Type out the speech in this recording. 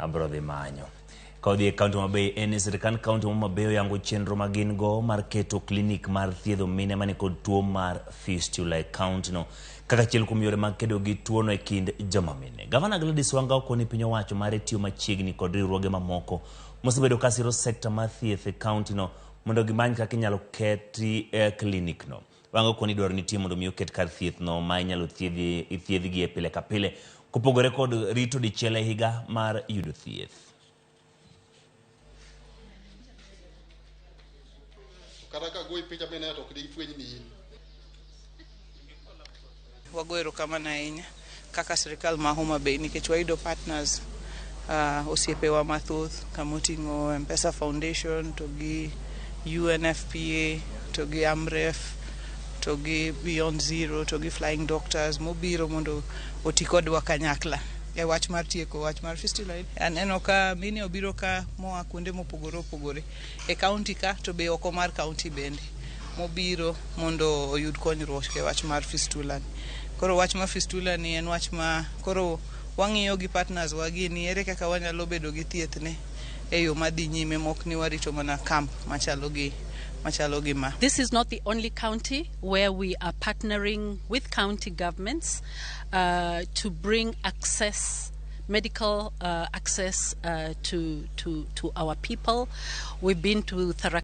abrodhi manyo. Kaodhi e kaunti Homa Bay, en sirkand kaunti Homa Bay oyango chenro magin go mar keto klinik mar thiedho mine mani kod tuo mar Fistula e kaunti no kaka achiel kuom yore mag kedo gi tuo no e kind joma mine. Gavana Gladys Wanga okoni piny owacho mare tiyo machiegni kod riwruoge mamoko mosebedo ka siro sekta mar thieth e kaunti no mondo gimany kaka inyalo keti klinik no. Wanga okoni dwaro nitie mondo mi oket kar thieth no ma inyalo thiedhgi e pile ka pile kopogore kod rito dichiel e higa mar yudo thieth. Wagoero kamano ahinya kaka sirkal ma Homa Bay nikech wayudo partners osiepewa mathoth kamoting'o M-Pesa Foundation to gi UNFPA to gi AMREF to gi Beyond Zero to gi Flying Doctors mobiro mondo oti kodwa kanyakla e wach mar tieko wach mar Fistula. Aneno ka mine obiro ka moa kuonde mopogore opogore e kaunti ka to be oko mar kaunti bende mobiro mondo oyud konyruok e wach mar Fistula. Koro wach mar Fistula ni en wach ma koro wang'iyo gi partners wagi ni ere kaka wanyalo bedo gi thieth ne e yo madhi nyime mok ni warito mana camp machalo gi ma. This is not the only county where we are partnering with county governments to bring medical access to our people. We've been to